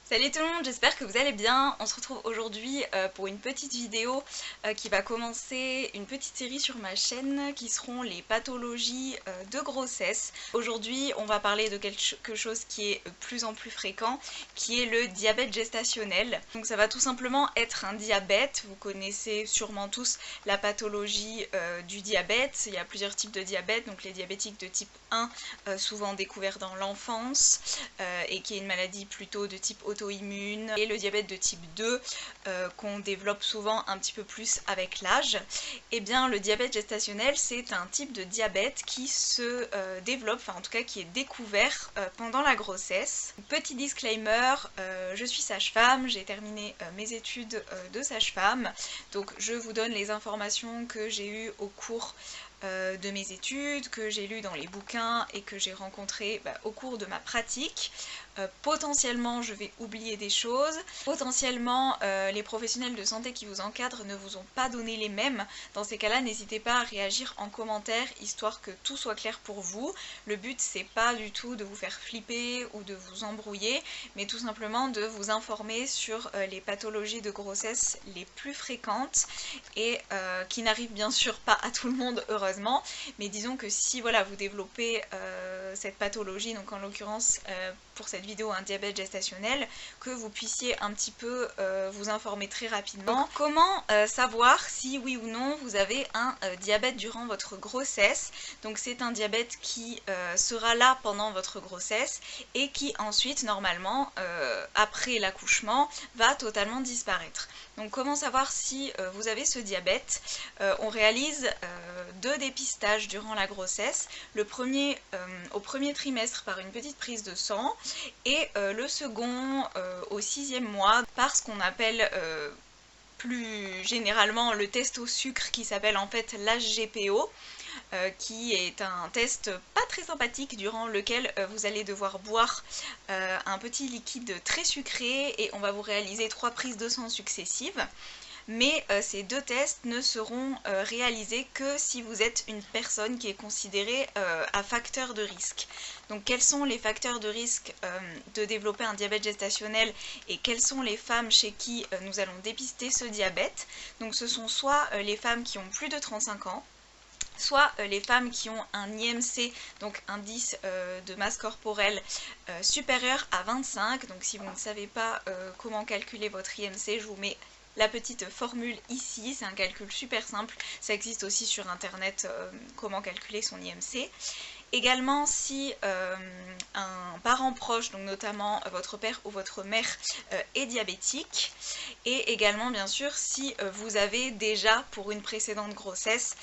Salut tout le monde, j'espère que vous allez bien. On se retrouve aujourd'hui pour une petite vidéo qui va commencer une petite série sur ma chaîne qui seront les pathologies de grossesse. Aujourd'hui, on va parler de quelque chose qui est de plus en plus fréquent, qui est le diabète gestationnel. Donc ça va tout simplement être un diabète. Vous connaissez sûrement tous la pathologie du diabète. Il y a plusieurs types de diabète, donc les diabétiques de type 1, souvent découverts dans l'enfance, et qui est une maladie plutôt de type auto-immune, et le diabète de type 2 qu'on développe souvent un petit peu plus avec l'âge. Et bien le diabète gestationnel, c'est un type de diabète qui se développe, enfin en tout cas qui est découvert pendant la grossesse. Petit disclaimer, je suis sage-femme, j'ai terminé mes études de sage-femme, donc je vous donne les informations que j'ai eues au cours de mes études, que j'ai lues dans les bouquins et que j'ai rencontrées au cours de ma pratique. Potentiellement je vais oublier des choses, potentiellement les professionnels de santé qui vous encadrent ne vous ont pas donné les mêmes. Dans ces cas-là, n'hésitez pas à réagir en commentaire histoire que tout soit clair pour vous. Le but c'est pas du tout de vous faire flipper ou de vous embrouiller, mais tout simplement de vous informer sur les pathologies de grossesse les plus fréquentes et qui n'arrivent bien sûr pas à tout le monde heureusement, mais disons que si voilà vous développez cette pathologie, donc en l'occurrence pour cette vidéo un diabète gestationnel, que vous puissiez un petit peu vous informer très rapidement. Donc, comment savoir si oui ou non vous avez un diabète durant votre grossesse? Donc c'est un diabète qui sera là pendant votre grossesse et qui ensuite normalement après l'accouchement va totalement disparaître. Donc comment savoir si vous avez ce diabète? On réalise deux dépistages durant la grossesse, le premier au premier trimestre par une petite prise de sang et le second au 6e mois par ce qu'on appelle plus généralement le test au sucre qui s'appelle en fait l'HGPO. Qui est un test pas très sympathique durant lequel vous allez devoir boire un petit liquide très sucré et on va vous réaliser 3 prises de sang successives. Mais ces deux tests ne seront réalisés que si vous êtes une personne qui est considérée à facteur de risque. Donc quels sont les facteurs de risque de développer un diabète gestationnel et quelles sont les femmes chez qui nous allons dépister ce diabète? Donc ce sont soit les femmes qui ont plus de 35 ans, soit les femmes qui ont un IMC, donc indice de masse corporelle supérieur à 25. Donc si vous ne savez pas comment calculer votre IMC, je vous mets la petite formule ici, c'est un calcul super simple, ça existe aussi sur internet comment calculer son IMC. Également si un parent proche, donc notamment votre père ou votre mère, est diabétique, et également bien sûr si vous avez déjà pour une précédente grossesse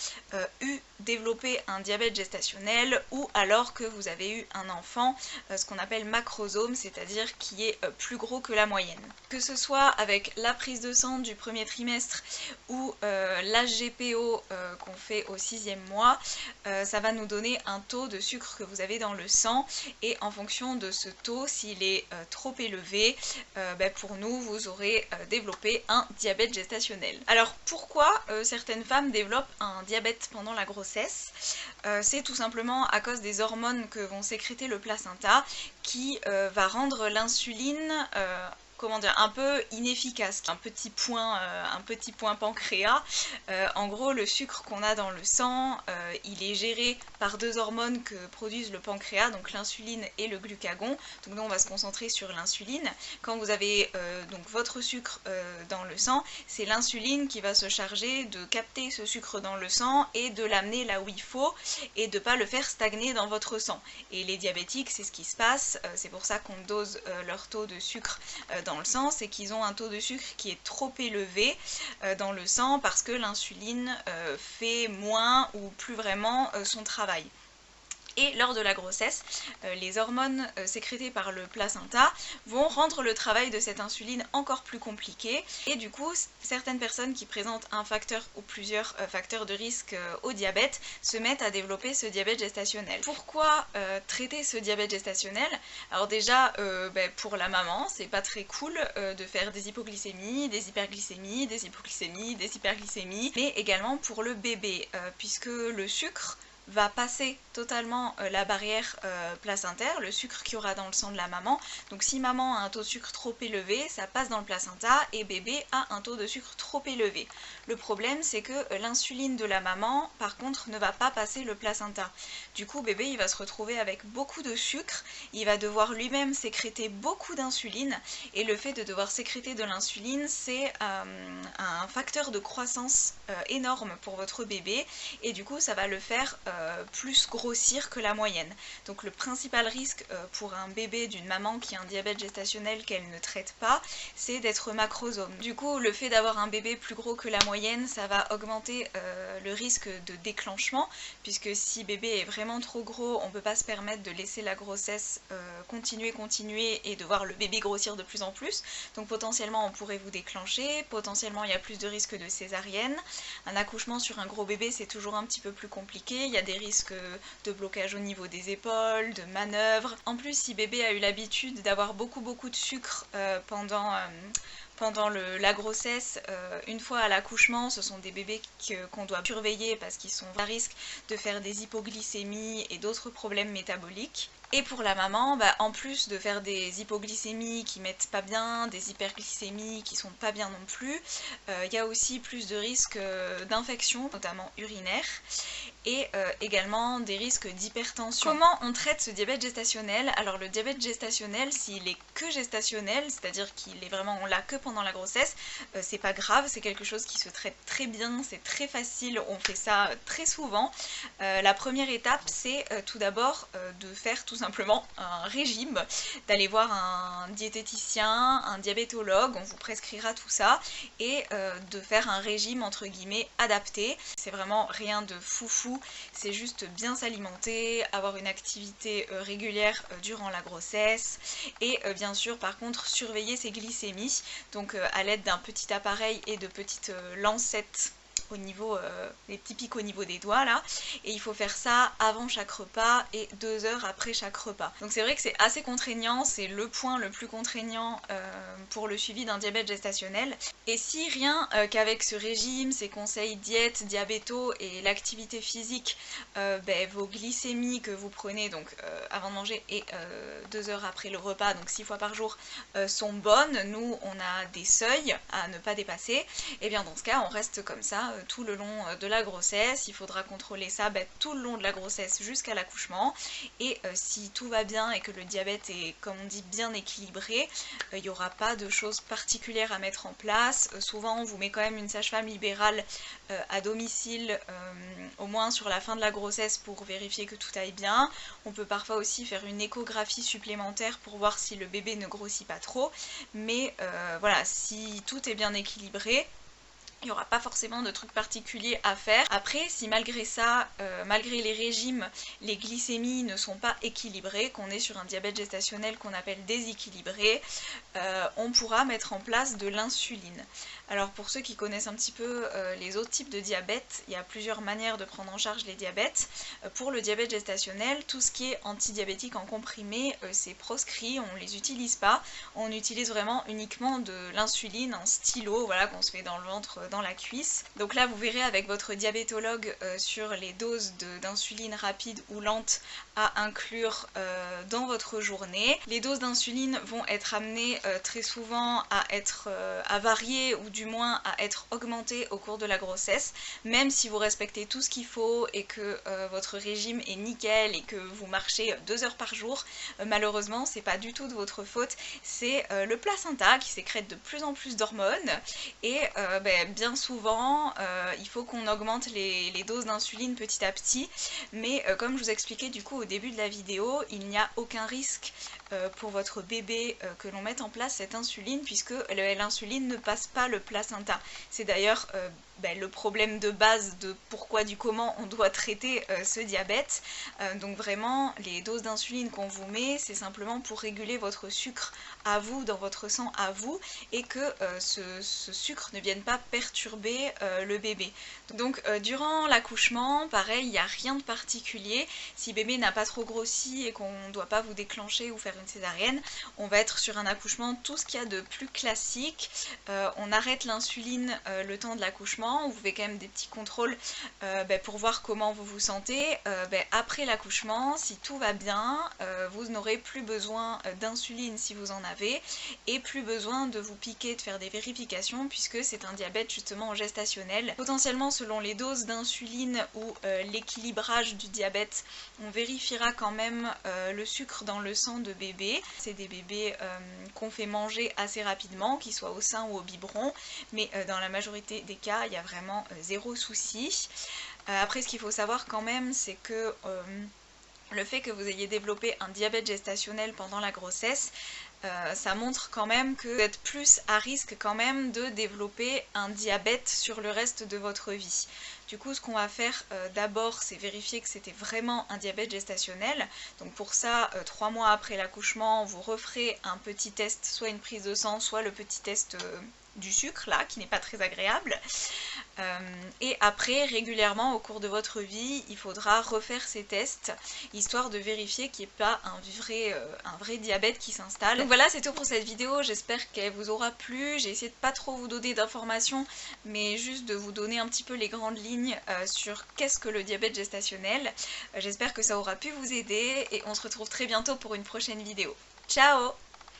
développé un diabète gestationnel ou alors que vous avez eu un enfant, ce qu'on appelle macrosome, c'est-à-dire qui est plus gros que la moyenne. Que ce soit avec la prise de sang du premier trimestre ou l'HGPO qu'on fait au 6e mois, ça va nous donner un taux de sucre que vous avez dans le sang et en fonction de ce taux, s'il est trop élevé, pour nous vous aurez développé un diabète gestationnel. Alors pourquoi certaines femmes développent un diabète pendant la grossesse? C'est tout simplement à cause des hormones que vont sécréter le placenta qui va rendre l'insuline comment dire, un peu inefficace, un petit point pancréas. En gros, le sucre qu'on a dans le sang, il est géré par deux hormones que produisent le pancréas, donc l'insuline et le glucagon. Donc nous, on va se concentrer sur l'insuline. Quand vous avez donc votre sucre dans le sang, c'est l'insuline qui va se charger de capter ce sucre dans le sang et de l'amener là où il faut et de ne pas le faire stagner dans votre sang. Et les diabétiques, c'est ce qui se passe, c'est pour ça qu'on dose leur taux de sucre dans le sang, c'est qu'ils ont un taux de sucre qui est trop élevé dans le sang parce que l'insuline fait moins ou plus vraiment son travail. Et lors de la grossesse, les hormones sécrétées par le placenta vont rendre le travail de cette insuline encore plus compliqué. Et du coup, certaines personnes qui présentent un facteur ou plusieurs facteurs de risque au diabète se mettent à développer ce diabète gestationnel. Pourquoi traiter ce diabète gestationnel? Alors déjà, pour la maman, c'est pas très cool de faire des hypoglycémies, des hyperglycémies, des hypoglycémies, des hyperglycémies, mais également pour le bébé, puisque le sucre va passer totalement la barrière placentaire, le sucre qu'il y aura dans le sang de la maman. Donc si maman a un taux de sucre trop élevé, ça passe dans le placenta et bébé a un taux de sucre trop élevé. Le problème, c'est que l'insuline de la maman, par contre, ne va pas passer le placenta. Du coup, bébé, il va se retrouver avec beaucoup de sucre, il va devoir lui-même sécréter beaucoup d'insuline, et le fait de devoir sécréter de l'insuline, c'est un facteur de croissance énorme pour votre bébé, et du coup, ça va le faire plus grossir que la moyenne. Donc le principal risque pour un bébé d'une maman qui a un diabète gestationnel qu'elle ne traite pas, c'est d'être macrosome. Du coup, le fait d'avoir un bébé plus gros que la moyenne, ça va augmenter le risque de déclenchement, puisque si bébé est vraiment trop gros, on ne peut pas se permettre de laisser la grossesse continuer et de voir le bébé grossir de plus en plus. Donc potentiellement on pourrait vous déclencher, potentiellement il y a plus de risques de césarienne. Un accouchement sur un gros bébé, c'est toujours un petit peu plus compliqué, il y a des risques de blocage au niveau des épaules, de manœuvres. En plus, si bébé a eu l'habitude d'avoir beaucoup de sucre pendant la grossesse, une fois à l'accouchement, ce sont des bébés qu'on doit surveiller parce qu'ils sont à risque de faire des hypoglycémies et d'autres problèmes métaboliques. Et pour la maman, en plus de faire des hypoglycémies qui mettent pas bien, des hyperglycémies qui sont pas bien non plus, il y a aussi plus de risques d'infection, notamment urinaire, et également des risques d'hypertension. Comment on traite ce diabète gestationnel? Alors le diabète gestationnel, s'il est que gestationnel, c'est-à-dire qu'il est vraiment, on l'a que pendant la grossesse, c'est pas grave, c'est quelque chose qui se traite très bien, c'est très facile, on fait ça très souvent. La première étape, c'est tout d'abord de faire tout simplement un régime, d'aller voir un diététicien, un diabétologue, on vous prescrira tout ça, et de faire un régime entre guillemets adapté. C'est vraiment rien de foufou, c'est juste bien s'alimenter, avoir une activité régulière durant la grossesse, et bien sûr par contre surveiller ses glycémies, donc à l'aide d'un petit appareil et de petites lancettes au niveau, les petits pics au niveau des doigts là, et il faut faire ça avant chaque repas et 2 heures après chaque repas. Donc c'est vrai que c'est assez contraignant, c'est le point le plus contraignant pour le suivi d'un diabète gestationnel. Et si rien qu'avec ce régime, ces conseils diète, diabéto et l'activité physique, vos glycémies que vous prenez donc avant de manger et 2 heures après le repas, donc 6 fois par jour, sont bonnes, nous on a des seuils à ne pas dépasser, et bien dans ce cas on reste comme ça tout le long de la grossesse. Il faudra contrôler ça tout le long de la grossesse jusqu'à l'accouchement, et si tout va bien et que le diabète est, comme on dit, bien équilibré, il n'y aura pas de choses particulières à mettre en place. Souvent on vous met quand même une sage-femme libérale à domicile, au moins sur la fin de la grossesse, pour vérifier que tout aille bien. On peut parfois aussi faire une échographie supplémentaire pour voir si le bébé ne grossit pas trop, mais voilà, si tout est bien équilibré, il n'y aura pas forcément de trucs particuliers à faire. Après, si malgré ça, malgré les régimes, les glycémies ne sont pas équilibrées, qu'on est sur un diabète gestationnel qu'on appelle déséquilibré, on pourra mettre en place de l'insuline. Alors pour ceux qui connaissent un petit peu les autres types de diabète, il y a plusieurs manières de prendre en charge les diabètes. Pour le diabète gestationnel, tout ce qui est antidiabétique en comprimé, c'est proscrit, on ne les utilise pas. On utilise vraiment uniquement de l'insuline en stylo, voilà, qu'on se met dans le ventre, dans la cuisse. Donc là vous verrez avec votre diabétologue sur les doses d'insuline rapide ou lente à inclure dans votre journée. Les doses d'insuline vont être amenées très souvent à varier, ou du moins à être augmentées au cours de la grossesse, même si vous respectez tout ce qu'il faut et que votre régime est nickel et que vous marchez 2 heures par jour. Malheureusement c'est pas du tout de votre faute, c'est le placenta qui sécrète de plus en plus d'hormones, et bien souvent il faut qu'on augmente les doses d'insuline petit à petit, mais comme je vous expliquais du coup au début de la vidéo, il n'y a aucun risque pour votre bébé que l'on mette en place cette insuline, puisque l'insuline ne passe pas le placenta. C'est d'ailleurs le problème de base de pourquoi du comment on doit traiter ce diabète. Donc vraiment, les doses d'insuline qu'on vous met, c'est simplement pour réguler votre sucre à vous, dans votre sang à vous, et que ce sucre ne vienne pas perturber le bébé. Donc durant l'accouchement, pareil, il n'y a rien de particulier. Si bébé n'a pas trop grossi et qu'on ne doit pas vous déclencher ou faire une césarienne, on va être sur un accouchement tout ce qu'il y a de plus classique. On arrête l'insuline le temps de l'accouchement, on vous fait quand même des petits contrôles pour voir comment vous vous sentez. Après l'accouchement, si tout va bien, vous n'aurez plus besoin d'insuline si vous en avez, et plus besoin de vous piquer, de faire des vérifications, puisque c'est un diabète justement gestationnel. Potentiellement, selon les doses d'insuline ou l'équilibrage du diabète, on vérifiera quand même le sucre dans le sang de bébé. C'est des bébés qu'on fait manger assez rapidement, qu'ils soient au sein ou au biberon, mais dans la majorité des cas, il y a vraiment zéro souci. Après, ce qu'il faut savoir quand même, c'est que le fait que vous ayez développé un diabète gestationnel pendant la grossesse, ça montre quand même que vous êtes plus à risque quand même de développer un diabète sur le reste de votre vie. Du coup, ce qu'on va faire d'abord, c'est vérifier que c'était vraiment un diabète gestationnel. Donc pour ça, 3 mois après l'accouchement, vous referez un petit test, soit une prise de sang, soit le petit test du sucre là, qui n'est pas très agréable. Et après, régulièrement au cours de votre vie, il faudra refaire ces tests, histoire de vérifier qu'il n'y ait pas un vrai diabète qui s'installe. Donc voilà, c'est tout pour cette vidéo, j'espère qu'elle vous aura plu. J'ai essayé de pas trop vous donner d'informations, mais juste de vous donner un petit peu les grandes lignes sur qu'est-ce que le diabète gestationnel. J'espère que ça aura pu vous aider, et on se retrouve très bientôt pour une prochaine vidéo. Ciao!